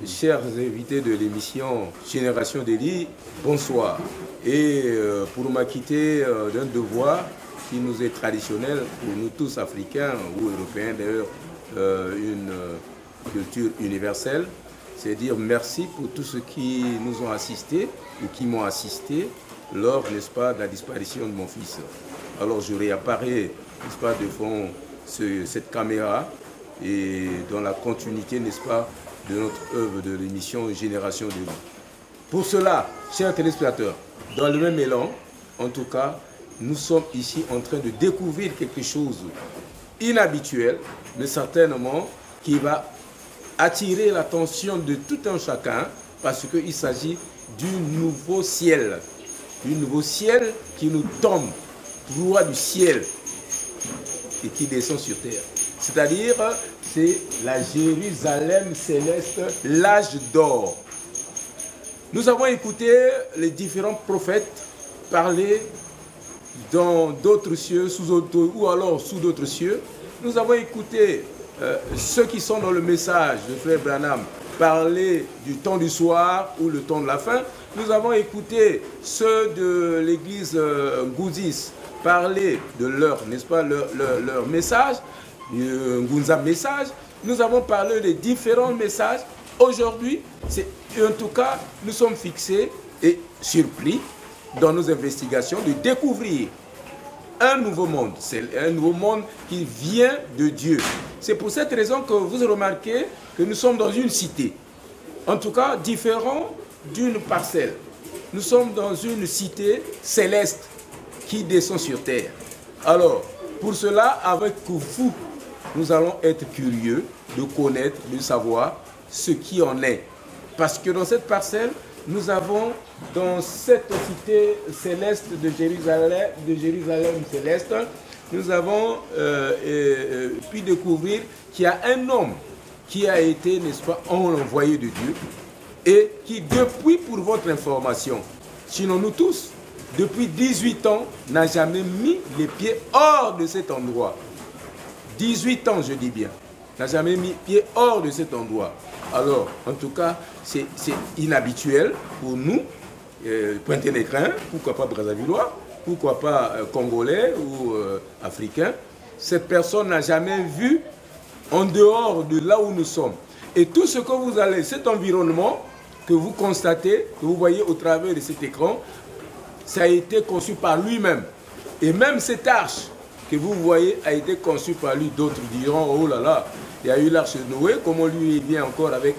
chers invités de l'émission Génération d'Élie, bonsoir. Et pour m'acquitter d'un devoir qui nous est traditionnel, pour nous tous Africains ou Européens d'ailleurs, une culture universelle, c'est dire merci pour tous ceux qui nous ont assistés ou qui m'ont assisté lors, n'est-ce pas, de la disparition de mon fils. Alors je réapparais, n'est-ce pas, devant cette caméra et dans la continuité, n'est-ce pas, de notre œuvre de l'émission Génération d'Élie. Pour cela, chers téléspectateurs, dans le même élan, en tout cas, nous sommes ici en train de découvrir quelque chose inhabituel, mais certainement qui va attirer l'attention de tout un chacun, parce qu'il s'agit du nouveau ciel qui nous tombe, droit du ciel, et qui descend sur terre. C'est-à-dire, c'est la Jérusalem céleste, l'âge d'or. Nous avons écouté les différents prophètes parler dans d'autres cieux, ou alors sous d'autres cieux. Nous avons écouté ceux qui sont dans le message de Frère Branham parler du temps du soir ou le temps de la fin. Nous avons écouté ceux de l'église Ngouzis parler de leur, n'est-ce pas, leur message, Ngunza message. Nous avons parlé des différents messages. Aujourd'hui, en tout cas, nous sommes fixés et surpris dans nos investigations de découvrir un nouveau monde. C'est un nouveau monde qui vient de Dieu. C'est pour cette raison que vous remarquez que nous sommes dans une cité. En tout cas, différent d'une parcelle. Nous sommes dans une cité céleste qui descend sur terre. Alors, pour cela, avec vous, nous allons être curieux de connaître, de savoir ce qui en est. Parce que dans cette parcelle, nous avons dans cette cité céleste de Jérusalem céleste, nous avons pu découvrir qu'il y a un homme qui a été, n'est-ce pas, envoyé de Dieu et qui, depuis, pour votre information, sinon nous tous, depuis 18 ans, n'a jamais mis les pieds hors de cet endroit. 18 ans, je dis bien, n'a jamais mis pied hors de cet endroit. Alors, en tout cas, c'est inhabituel pour nous, Pointe-Nécrin, pourquoi pas Brazzavillois, pourquoi pas Congolais ou Africains. Cette personne n'a jamais vu en dehors de là où nous sommes. Et tout ce que vous allez, cet environnement que vous constatez, que vous voyez au travers de cet écran, ça a été conçu par lui-même. Et même cette arche que vous voyez a été conçue par lui. D'autres diront, oh là là, il y a eu l'arche de Noé, comment lui il vient encore avec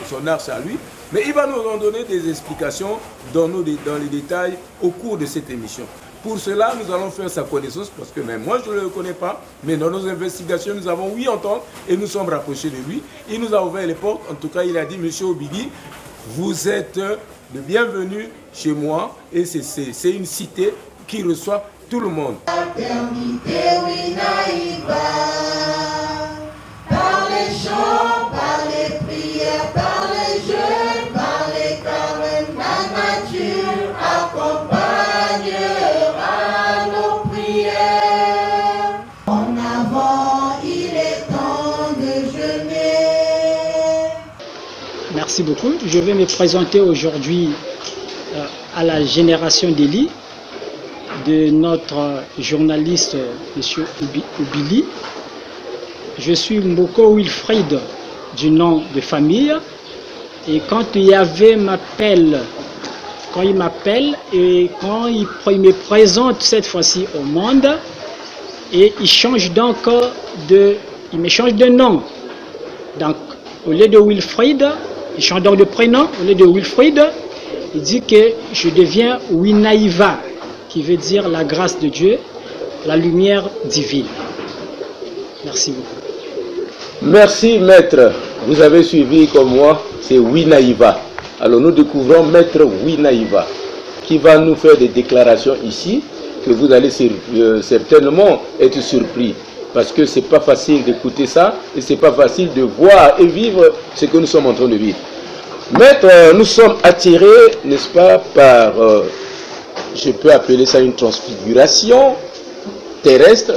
son arche à lui. Mais il va nous en donner des explications dans les détails au cours de cette émission. Pour cela, nous allons faire sa connaissance, parce que même moi je ne le connais pas, mais dans nos investigations, nous avons ouï entendre et nous sommes rapprochés de lui. Il nous a ouvert les portes, en tout cas il a dit, monsieur Obidi, vous êtes le bienvenu chez moi, et c'est une cité qui reçoit tout le monde. Par les chants, par les prières, par les jeûnes, par les carêmes, la nature accompagnera nos prières. En avant, il est temps de jeûner. Merci beaucoup. Je vais me présenter aujourd'hui à la Génération d'Élie de notre journaliste M. Obili. Je suis Mboko Wilfried du nom de famille, et quand Yahvé m'appelle, et quand il me présente cette fois-ci au monde, et il change donc il me change de nom. Donc au lieu de Wilfried, il change donc de prénom. Au lieu de Wilfried, il dit que je deviens Winaïva, qui veut dire la grâce de Dieu, la lumière divine. Merci beaucoup. Merci maître, vous avez suivi comme moi, c'est Winaïva. Alors nous découvrons maître Winaïva, qui va nous faire des déclarations ici, que vous allez certainement être surpris. Parce que c'est pas facile d'écouter ça, et c'est pas facile de voir et vivre ce que nous sommes en train de vivre. Maître, nous sommes attirés, n'est-ce pas, par, je peux appeler ça une transfiguration terrestre,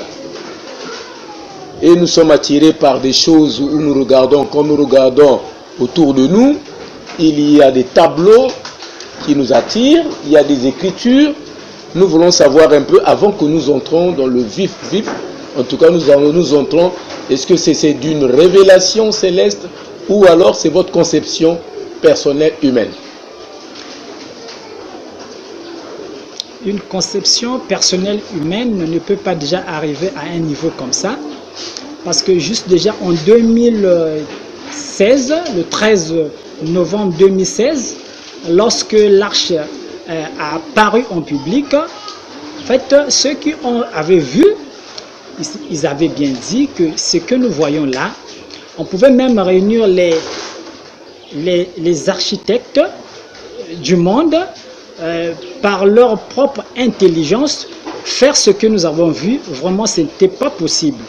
et nous sommes attirés par des choses où nous regardons, quand nous regardons autour de nous, il y a des tableaux qui nous attirent, il y a des écritures. Nous voulons savoir un peu, avant que nous entrons dans le vif, en tout cas nous entrons, est-ce que c'est d'une révélation céleste ou alors c'est votre conception personnelle humaine? Une conception personnelle humaine ne peut pas déjà arriver à un niveau comme ça, parce que juste déjà en 2016, le 13 novembre 2016, lorsque l'arche a apparu en public, en fait, ceux qui avaient vu, ils avaient bien dit que ce que nous voyons là, on pouvait même réunir les architectes du monde par leur propre intelligence, faire ce que nous avons vu. Vraiment, ce n'était pas possible.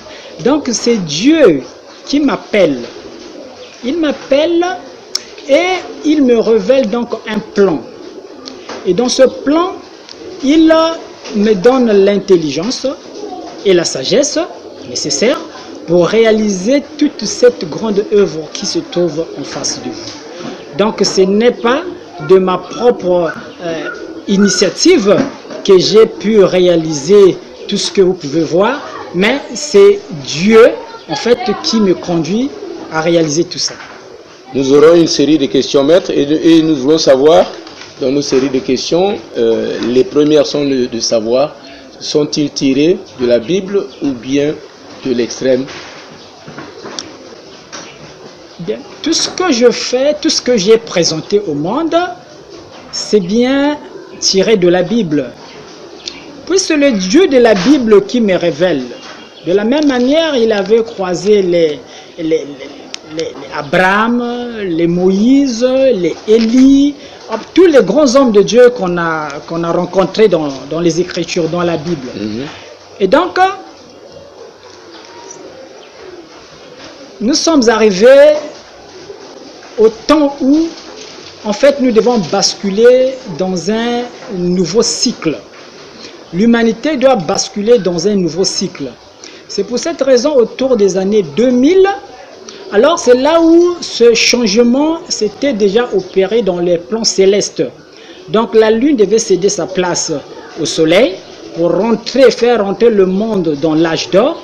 Donc, c'est Dieu qui m'appelle. Il m'appelle et il me révèle donc un plan. Et dans ce plan, il me donne l'intelligence et la sagesse nécessaires pour réaliser toute cette grande œuvre qui se trouve en face de vous. Donc ce n'est pas de ma propre initiative que j'ai pu réaliser tout ce que vous pouvez voir, mais c'est Dieu en fait qui me conduit à réaliser tout ça. Nous aurons une série de questions, maître, et nous voulons savoir, dans nos séries de questions, les premières sont de savoir, sont-ils tirés de la Bible ou bien de l'extrême? Bien, tout ce que je fais, tout ce que j'ai présenté au monde, c'est bien tiré de la Bible. Puis c'est le Dieu de la Bible qui me révèle. De la même manière, il avait croisé les Abraham, les Moïse, les Élie, tous les grands hommes de Dieu qu'on a rencontrés dans les Écritures, dans la Bible. Et donc, nous sommes arrivés au temps où, en fait, nous devons basculer dans un nouveau cycle. L'humanité doit basculer dans un nouveau cycle. C'est pour cette raison, autour des années 2000, alors c'est là où ce changement s'était déjà opéré dans les plans célestes. Donc la Lune devait céder sa place au Soleil pour faire rentrer le monde dans l'âge d'or.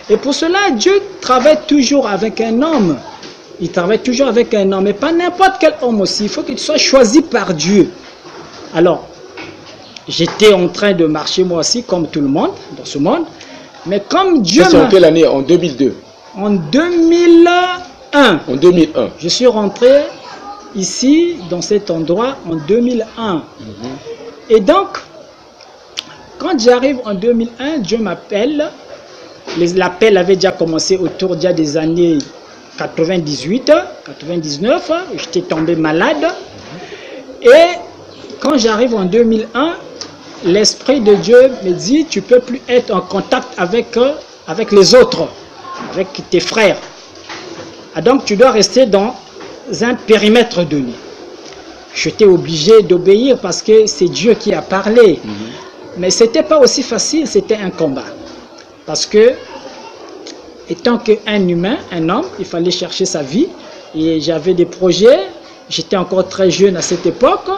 Et pour cela, Dieu travaille toujours avec un homme. Il travaille toujours avec un homme, mais pas n'importe quel homme aussi. Il faut qu'il soit choisi par Dieu. Alors, j'étais en train de marcher moi aussi, comme tout le monde, dans ce monde. Mais comme Dieu m'a... C'est en quelle année? En 2002? En 2001. En 2001. Je suis rentré ici, dans cet endroit, en 2001. Et donc, quand j'arrive en 2001, Dieu m'appelle. L'appel avait déjà commencé autour déjà des années 98, 99. J'étais tombé malade. Et quand j'arrive en 2001, l'Esprit de Dieu me dit, tu ne peux plus être en contact avec les autres, avec tes frères. Ah, donc tu dois rester dans un périmètre donné. J'étais obligé d'obéir parce que c'est Dieu qui a parlé. Mais ce n'était pas aussi facile, c'était un combat. Parce que, étant qu'un humain, un homme, il fallait chercher sa vie. Et j'avais des projets, j'étais encore très jeune à cette époque,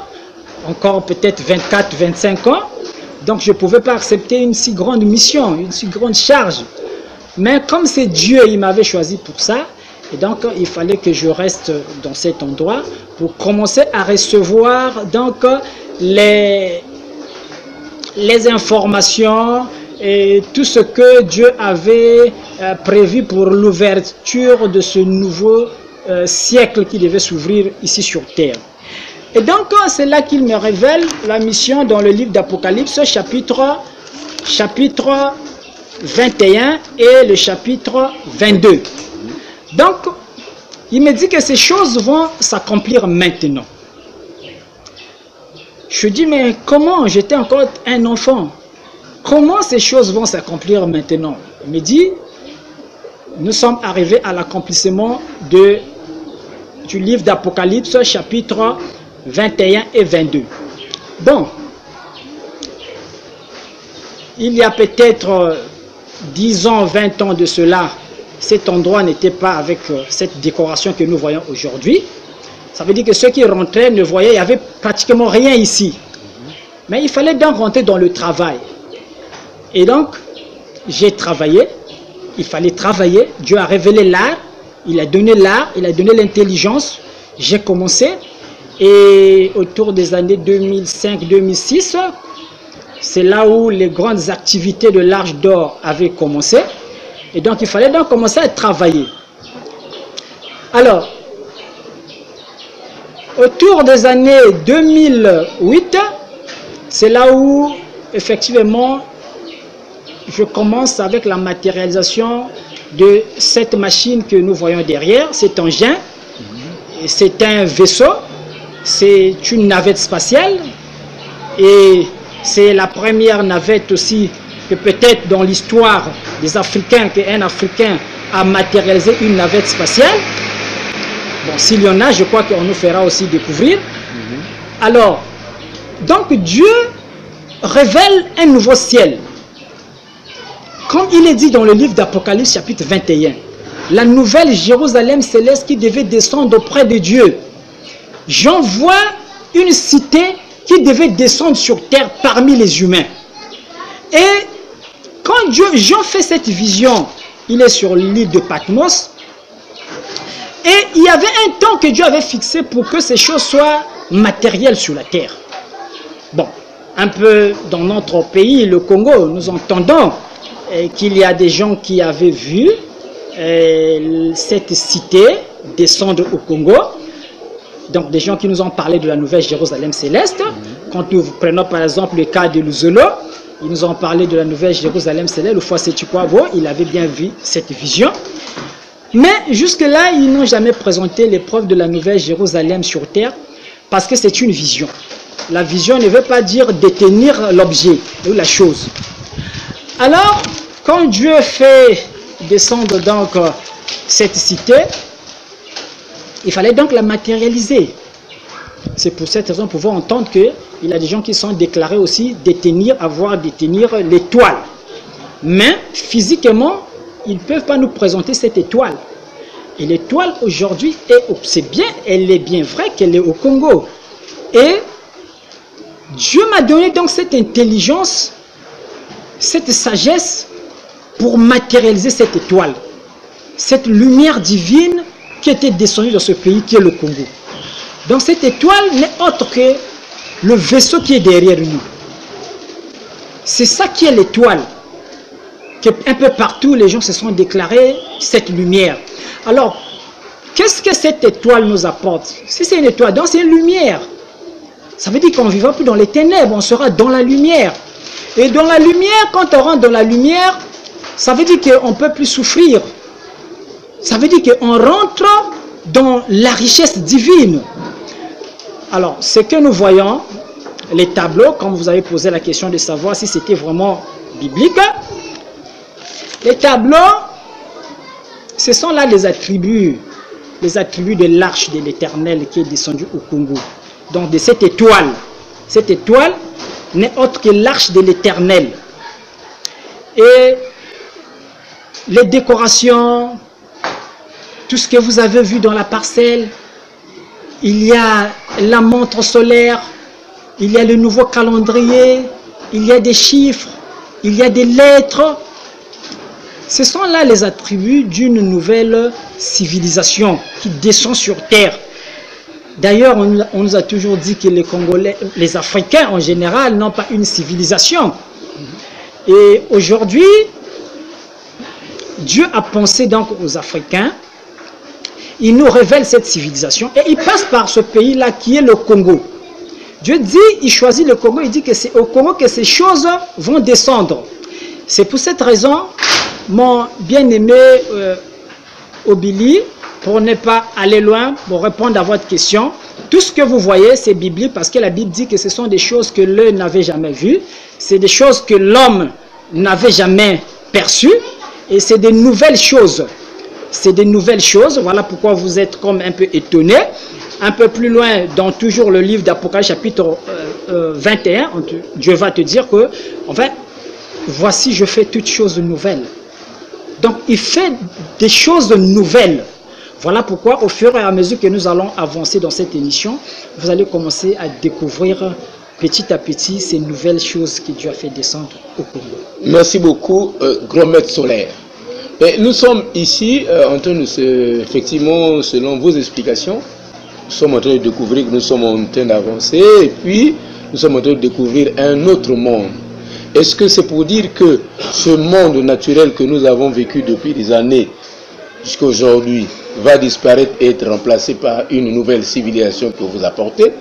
encore peut-être 24, 25 ans. Donc je ne pouvais pas accepter une si grande mission, une si grande charge. Mais comme c'est Dieu, il m'avait choisi pour ça. Et donc il fallait que je reste dans cet endroit pour commencer à recevoir donc les informations et tout ce que Dieu avait prévu pour l'ouverture de ce nouveau siècle qui devait s'ouvrir ici sur terre. Et donc c'est là qu'il me révèle la mission dans le livre d'Apocalypse, chapitre 21 et le chapitre 22. Donc il me dit que ces choses vont s'accomplir maintenant. Je dis, mais comment? J'étais encore un enfant. Comment ces choses vont s'accomplir maintenant? Il me dit, nous sommes arrivés à l'accomplissement du livre d'Apocalypse, chapitre 21 et 22. Bon, il y a peut-être 10 ans, 20 ans de cela, cet endroit n'était pas avec cette décoration que nous voyons aujourd'hui. Ça veut dire que ceux qui rentraient ne voyaient, il n'y avait pratiquement rien ici. Mais il fallait donc rentrer dans le travail. Et donc, j'ai travaillé. Il fallait travailler. Dieu a révélé l'art. Il a donné l'art. Il a donné l'intelligence. J'ai commencé. Et autour des années 2005-2006, c'est là où les grandes activités de l'Arche d'Or avaient commencé. Et donc, il fallait donc commencer à travailler. Alors, autour des années 2008, c'est là où, effectivement, je commence avec la matérialisation de cette machine que nous voyons derrière, cet engin. C'est un vaisseau, c'est une navette spatiale et c'est la première navette aussi que peut-être dans l'histoire des Africains, qu'un Africain a matérialisé une navette spatiale. Bon, s'il y en a, je crois qu'on nous fera aussi découvrir. Alors, donc Dieu révèle un nouveau ciel. Comme il est dit dans le livre d'Apocalypse chapitre 21, la nouvelle Jérusalem céleste qui devait descendre auprès de Dieu. Jean voit une cité qui devait descendre sur terre parmi les humains. Et quand Jean fait cette vision, il est sur l'île de Patmos. Et il y avait un temps que Dieu avait fixé pour que ces choses soient matérielles sur la terre. Bon, un peu dans notre pays, le Congo, nous entendons qu'il y a des gens qui avaient vu cette cité descendre au Congo. Donc des gens qui nous ont parlé de la nouvelle Jérusalem céleste. Quand nous prenons par exemple le cas de Luzolo, ils nous ont parlé de la nouvelle Jérusalem céleste. Le fois c'est Chikwabo, il avait bien vu cette vision. Mais jusque-là, ils n'ont jamais présenté l'épreuve de la nouvelle Jérusalem sur terre parce que c'est une vision. La vision ne veut pas dire détenir l'objet ou la chose. Alors, quand Dieu fait descendre donc cette cité, il fallait donc la matérialiser. C'est pour cette raison, nous pouvons entendre qu'il y a des gens qui sont déclarés aussi détenir l'étoile. Mais physiquement, ils ne peuvent pas nous présenter cette étoile. Et l'étoile aujourd'hui, c'est bien, elle est bien vraie qu'elle est au Congo. Et Dieu m'a donné donc cette intelligence, cette sagesse pour matérialiser cette étoile. Cette lumière divine qui était descendue dans ce pays qui est le Congo. Donc cette étoile n'est autre que le vaisseau qui est derrière nous. C'est ça qui est l'étoile. Un peu partout, les gens se sont déclarés cette lumière. Alors, qu'est-ce que cette étoile nous apporte? Si c'est une étoile, donc c'est une lumière. Ça veut dire qu'on ne vivra plus dans les ténèbres, on sera dans la lumière. Et dans la lumière, quand on rentre dans la lumière, ça veut dire qu'on ne peut plus souffrir. Ça veut dire qu'on rentre dans la richesse divine. Alors, ce que nous voyons, les tableaux, comme vous avez posé la question de savoir si c'était vraiment biblique, les tableaux, ce sont là les attributs de l'arche de l'Éternel qui est descendue au Congo. Donc de cette étoile n'est autre que l'arche de l'Éternel. Et les décorations, tout ce que vous avez vu dans la parcelle, il y a la montre solaire, il y a le nouveau calendrier, il y a des chiffres, il y a des lettres. Ce sont là les attributs d'une nouvelle civilisation qui descend sur terre. D'ailleurs, on nous a toujours dit que les Congolais, les Africains en général, n'ont pas une civilisation. Et aujourd'hui, Dieu a pensé donc aux Africains. Il nous révèle cette civilisation et il passe par ce pays-là qui est le Congo. Dieu dit, il choisit le Congo, il dit que c'est au Congo que ces choses vont descendre. C'est pour cette raison, mon bien-aimé Obili, pour ne pas aller loin, pour répondre à votre question, tout ce que vous voyez, c'est biblique parce que la Bible dit que ce sont des choses que l'œil n'avait jamais vues, c'est des choses que l'homme n'avait jamais perçues, et c'est des nouvelles choses. C'est des nouvelles choses, voilà pourquoi vous êtes comme un peu étonné. Un peu plus loin, dans toujours le livre d'Apocalypse chapitre 21, Dieu va te dire que, enfin, voici je fais toutes choses nouvelles. Donc il fait des choses nouvelles. Voilà pourquoi, au fur et à mesure que nous allons avancer dans cette émission, vous allez commencer à découvrir petit à petit ces nouvelles choses que Dieu a fait descendre au Congo. Merci beaucoup, Grand Maître Solaire. Et nous sommes ici en train de effectivement, selon vos explications, nous sommes en train de découvrir que nous sommes en train d'avancer et puis nous sommes en train de découvrir un autre monde. Est-ce que c'est pour dire que ce monde naturel que nous avons vécu depuis des années jusqu'à aujourd'hui va disparaître et être remplacé par une nouvelle civilisation que vous apportez?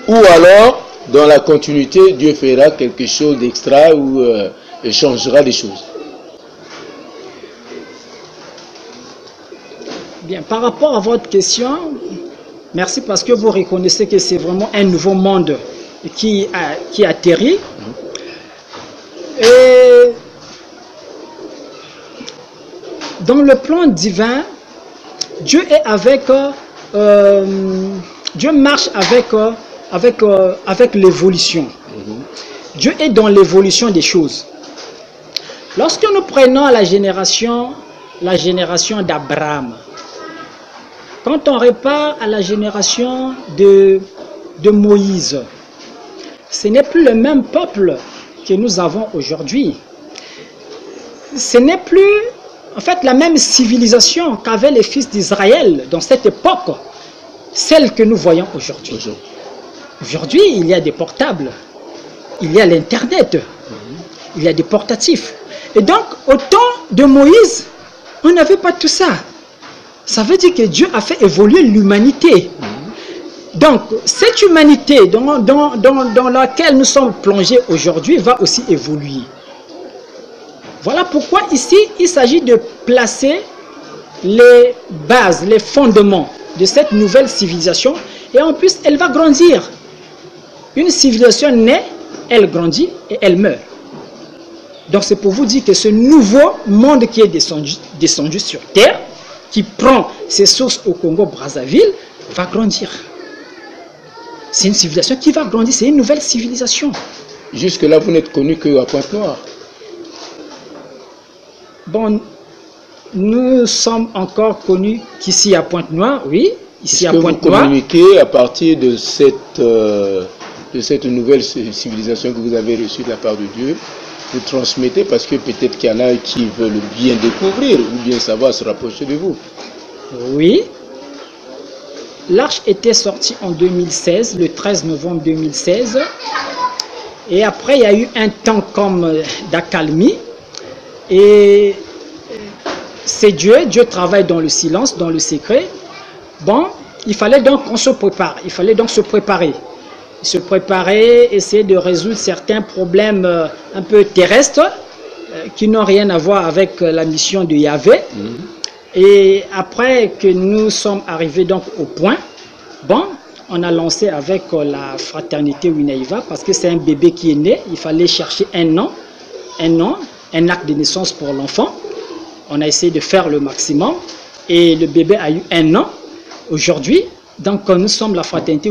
Ou alors, dans la continuité, Dieu fera quelque chose d'extra ou changera des choses? Bien, par rapport à votre question, merci parce que vous reconnaissez que c'est vraiment un nouveau monde qui atterrit. Et dans le plan divin, Dieu est Dieu marche avec l'évolution. Dieu est dans l'évolution des choses. Lorsque nous prenons la génération d'Abraham, quand on repart à la génération de Moïse, ce n'est plus le même peuple que nous avons aujourd'hui. Ce n'est plus, en fait, la même civilisation qu'avaient les fils d'Israël dans cette époque, celle que nous voyons aujourd'hui. Aujourd'hui, il y a des portables, il y a l'Internet, il y a des portatifs. Et donc, au temps de Moïse, on n'avait pas tout ça. Ça veut dire que Dieu a fait évoluer l'humanité. Donc, cette humanité dans laquelle nous sommes plongés aujourd'hui va aussi évoluer. Voilà pourquoi ici, il s'agit de placer les bases, les fondements de cette nouvelle civilisation. Et en plus, elle va grandir. Une civilisation naît, elle grandit et elle meurt. Donc, c'est pour vous dire que ce nouveau monde qui est descendu sur Terre, qui prend ses sources au Congo-Brazzaville, va grandir. C'est une civilisation qui va grandir, c'est une nouvelle civilisation. Jusque-là, vous n'êtes connu qu'à Pointe-Noire. Bon, nous sommes encore connus qu'ici à Pointe-Noire, oui. Ici à Pointe-Noire. Vous communiquez à partir de cette nouvelle civilisation que vous avez reçue de la part de Dieu. Vous transmettez parce que peut-être qu'il y en a qui veulent bien découvrir ou bien savoir se rapprocher de vous. Oui. L'arche était sortie en 2016, le 13 novembre 2016. Et après, il y a eu un temps comme d'accalmie. Et c'est Dieu. Dieu travaille dans le silence, dans le secret. Bon, il fallait donc qu'on se prépare. Il fallait donc se préparer. Se préparer, essayer de résoudre certains problèmes un peu terrestres qui n'ont rien à voir avec la mission de Yahvé. Et après que nous sommes arrivés donc au point, bon, on a lancé avec la fraternité Winaïva parce que c'est un bébé qui est né. Il fallait chercher un acte de naissance pour l'enfant. On a essayé de faire le maximum et le bébé a eu 1 an aujourd'hui. Donc nous sommes la fraternité